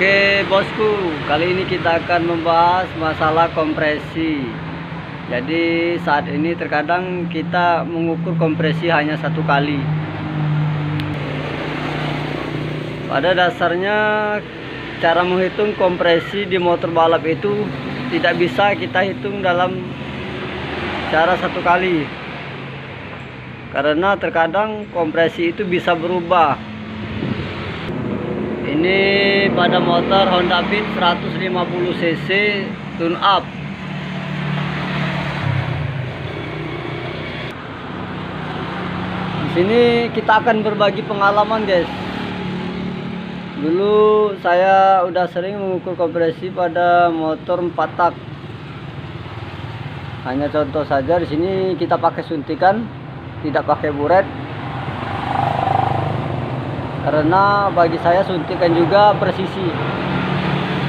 Oke bosku, kali ini kita akan membahas masalah kompresi. Jadi saat ini terkadang kita mengukur kompresi hanya satu kali. Pada dasarnya cara menghitung kompresi di motor balap itu tidak bisa kita hitung dalam cara satu kali, karena terkadang kompresi itu bisa berubah. Ini pada motor Honda Beat 150 cc tune up. Di sini kita akan berbagi pengalaman, guys. Dulu saya udah sering mengukur kompresi pada motor 4 tak. Hanya contoh saja, di sini kita pakai suntikan, tidak pakai buret. Karena bagi saya suntikan juga presisi,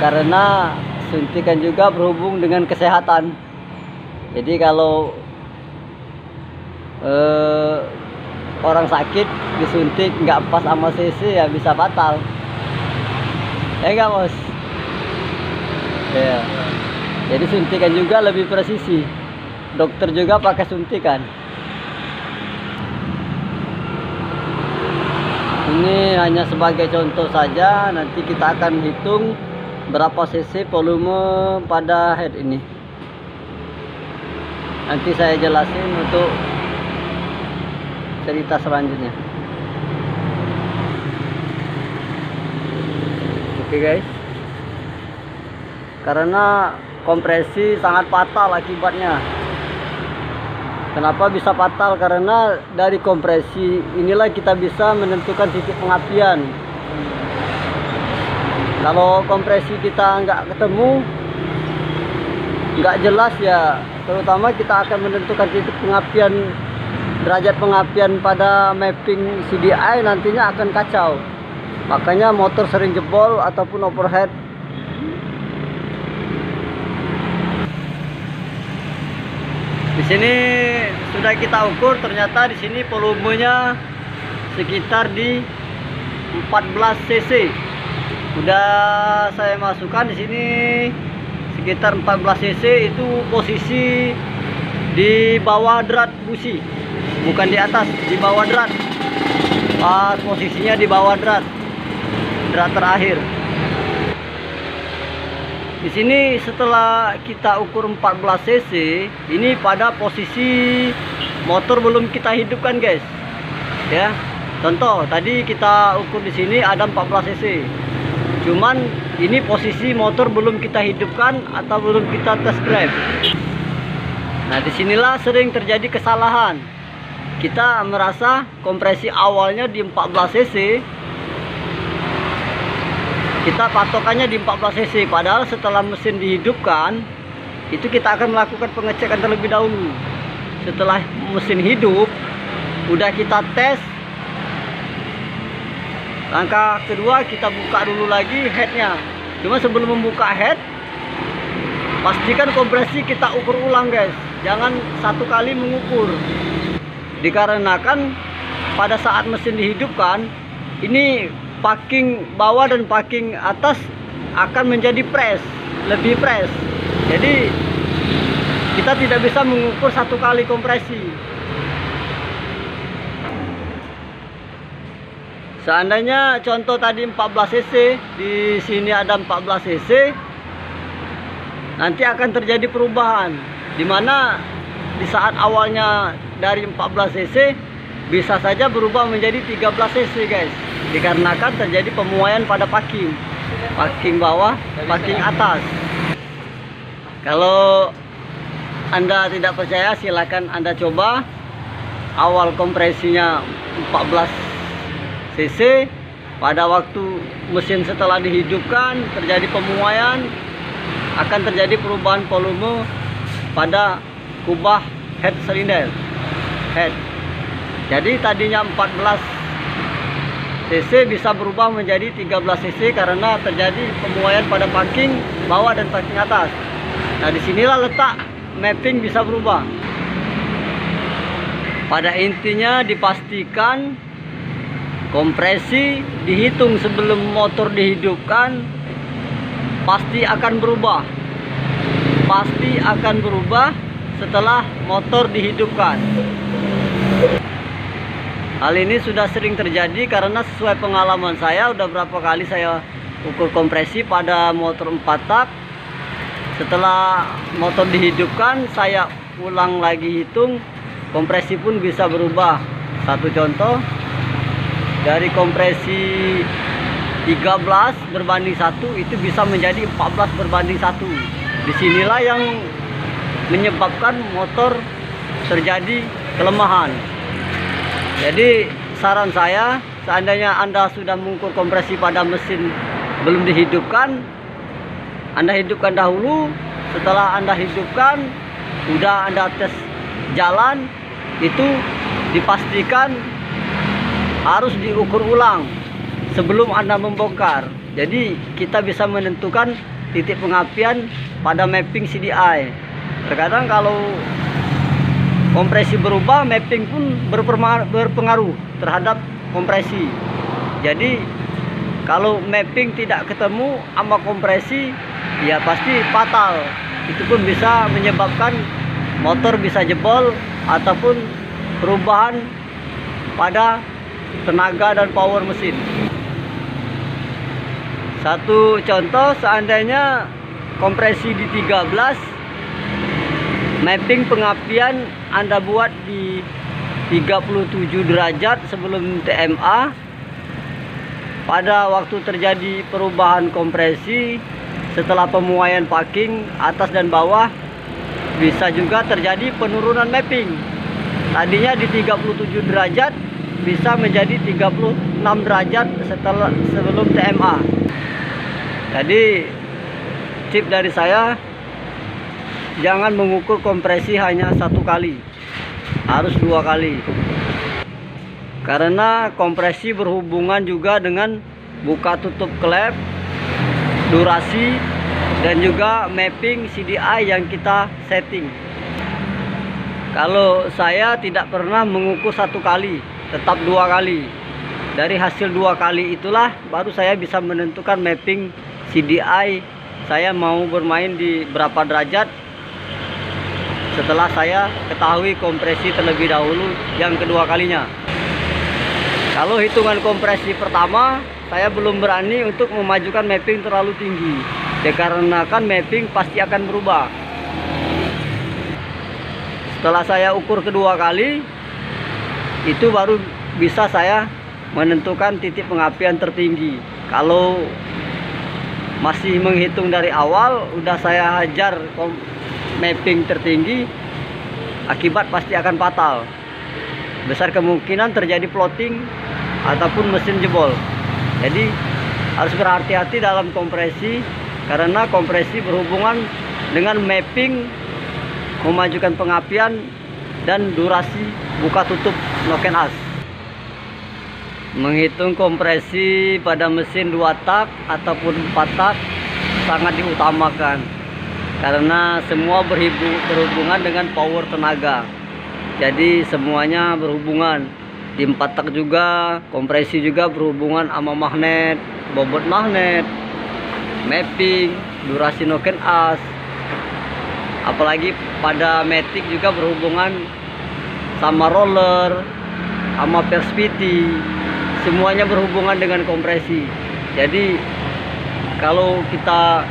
karena suntikan juga berhubung dengan kesehatan. Jadi kalau orang sakit disuntik nggak pas sama cc ya bisa fatal, ya enggak bos ya. Jadi suntikan juga lebih presisi, dokter juga pakai suntikan. Ini hanya sebagai contoh saja, nanti kita akan hitung berapa cc volume pada head ini. Nanti saya jelasin untuk cerita selanjutnya. Oke guys, karena kompresi sangat fatal akibatnya. Kenapa bisa fatal? Karena dari kompresi inilah kita bisa menentukan titik pengapian. Kalau kompresi kita nggak ketemu, nggak jelas ya, terutama kita akan menentukan titik pengapian, derajat pengapian pada mapping CDI nantinya akan kacau. Makanya motor sering jebol ataupun overhead. Di sini sudah kita ukur, ternyata di sini volumenya sekitar di 14 cc. Udah saya masukkan di sini sekitar 14 cc, itu posisi di bawah drat busi, bukan di atas, di bawah drat. Pas posisinya di bawah drat terakhir. Di sini setelah kita ukur 14 cc, ini pada posisi motor belum kita hidupkan, guys. Ya. Contoh, tadi kita ukur di sini ada 14 cc. Cuman ini posisi motor belum kita hidupkan atau belum kita test drive. Nah, disinilah sering terjadi kesalahan. Kita merasa kompresi awalnya di 14 cc. Kita patokannya di 14 cc, padahal setelah mesin dihidupkan itu kita akan melakukan pengecekan terlebih dahulu. Setelah mesin hidup, udah kita tes. Langkah kedua, kita buka dulu lagi headnya. Cuma sebelum membuka head, pastikan kompresi kita ukur ulang, guys. Jangan satu kali mengukur, dikarenakan pada saat mesin dihidupkan ini packing bawah dan packing atas akan menjadi press, lebih press. Jadi kita tidak bisa mengukur satu kali kompresi. Seandainya contoh tadi 14 cc, di sini ada 14 cc, nanti akan terjadi perubahan, dimana di saat awalnya dari 14 cc bisa saja berubah menjadi 13 cc, guys. Dikarenakan terjadi pemuaian pada packing bawah, packing atas. Kalau Anda tidak percaya, silakan Anda coba. Awal kompresinya 14 cc, pada waktu mesin setelah dihidupkan terjadi pemuaian, akan terjadi perubahan volume pada kubah head silinder. Jadi tadinya 14 cc bisa berubah menjadi 13 cc karena terjadi pemuaian pada packing bawah dan packing atas. Nah, disinilah letak mapping bisa berubah. Pada intinya dipastikan kompresi dihitung sebelum motor dihidupkan, pasti akan berubah. Pasti akan berubah setelah motor dihidupkan. Hal ini sudah sering terjadi karena sesuai pengalaman saya, udah berapa kali saya ukur kompresi pada motor 4 tak. Setelah motor dihidupkan, saya ulang lagi hitung, kompresi pun bisa berubah. Satu contoh, dari kompresi 13 berbanding 1 itu bisa menjadi 14 berbanding 1. Disinilah yang menyebabkan motor terjadi kelemahan. Jadi saran saya, seandainya Anda sudah mengukur kompresi pada mesin belum dihidupkan, Anda hidupkan dahulu. Setelah Anda hidupkan, udah Anda tes jalan, itu dipastikan harus diukur ulang sebelum Anda membongkar. Jadi kita bisa menentukan titik pengapian pada mapping CDI. Terkadang kalau kompresi berubah, mapping pun berpengaruh terhadap kompresi. Jadi kalau mapping tidak ketemu sama kompresi, ya pasti fatal. Itu pun bisa menyebabkan motor bisa jebol ataupun perubahan pada tenaga dan power mesin. Satu contoh, seandainya kompresi di 13, mapping pengapian Anda buat di 37 derajat sebelum TMA. Pada waktu terjadi perubahan kompresi setelah pemuaian packing atas dan bawah, bisa juga terjadi penurunan mapping. Tadinya di 37 derajat bisa menjadi 36 derajat sebelum TMA. Jadi tip dari saya, jangan mengukur kompresi hanya 1 kali, harus 2 kali. Karena kompresi berhubungan juga dengan buka tutup klep, durasi, dan juga mapping CDI yang kita setting. Kalau saya tidak pernah mengukur 1 kali, tetap 2 kali. Dari hasil 2 kali itulah baru saya bisa menentukan mapping CDI saya mau bermain di berapa derajat, setelah saya ketahui kompresi terlebih dahulu yang kedua kalinya. Kalau hitungan kompresi pertama, saya belum berani untuk memajukan mapping terlalu tinggi, dikarenakan mapping pasti akan berubah. Setelah saya ukur kedua kali, itu baru bisa saya menentukan titik pengapian tertinggi. Kalau masih menghitung dari awal, udah saya hajar mapping tertinggi, akibat pasti akan fatal. Besar kemungkinan terjadi floating ataupun mesin jebol. Jadi harus berhati-hati dalam kompresi, karena kompresi berhubungan dengan mapping, memajukan pengapian, dan durasi buka tutup lock and as. Menghitung kompresi pada mesin 2 tak ataupun 4 tak sangat diutamakan, karena semua berhubungan dengan power tenaga. Jadi semuanya berhubungan. Di 4 tak juga, kompresi juga berhubungan sama magnet, bobot magnet, mapping, durasi lock and as. Apalagi pada matic juga berhubungan sama roller, sama perspeedy. Semuanya berhubungan dengan kompresi. Jadi kalau kita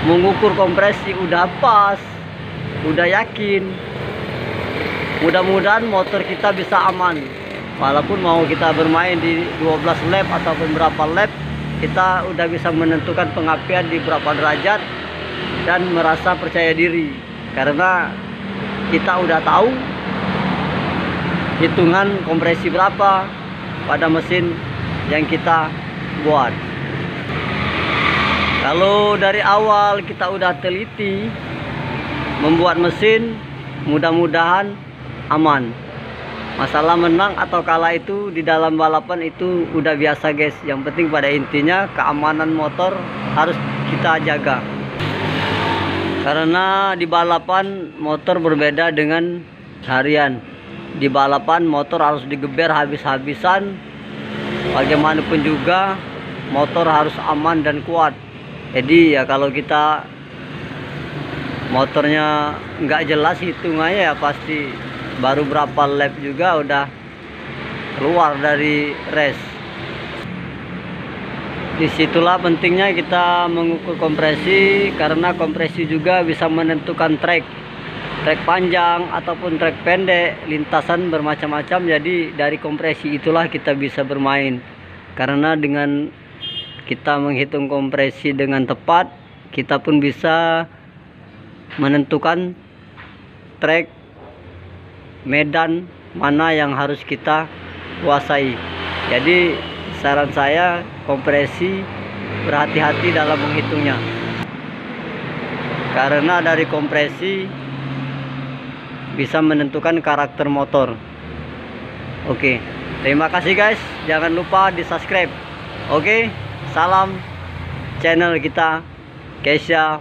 mengukur kompresi udah pas, udah yakin, mudah-mudahan motor kita bisa aman. Walaupun mau kita bermain di 12 lap ataupun berapa lap, kita udah bisa menentukan pengapian di berapa derajat dan merasa percaya diri, karena kita udah tahu hitungan kompresi berapa pada mesin yang kita buat. Kalau dari awal kita udah teliti membuat mesin, mudah-mudahan aman. Masalah menang atau kalah itu di dalam balapan itu udah biasa guys. Yang penting pada intinya keamanan motor harus kita jaga. Karena di balapan motor berbeda dengan harian. Di balapan motor harus digeber habis-habisan. Bagaimanapun juga motor harus aman dan kuat. Jadi ya kalau kita motornya nggak jelas hitungannya ya pasti baru berapa lap juga udah keluar dari race. Disitulah pentingnya kita mengukur kompresi, karena kompresi juga bisa menentukan trek panjang ataupun trek pendek, lintasan bermacam-macam. Jadi dari kompresi itulah kita bisa bermain, karena dengan kita menghitung kompresi dengan tepat, kita pun bisa menentukan trek medan mana yang harus kita kuasai. Jadi saran saya, kompresi berhati-hati dalam menghitungnya, karena dari kompresi bisa menentukan karakter motor. Oke, terima kasih guys, jangan lupa di subscribe. Oke, salam channel kita Kesha.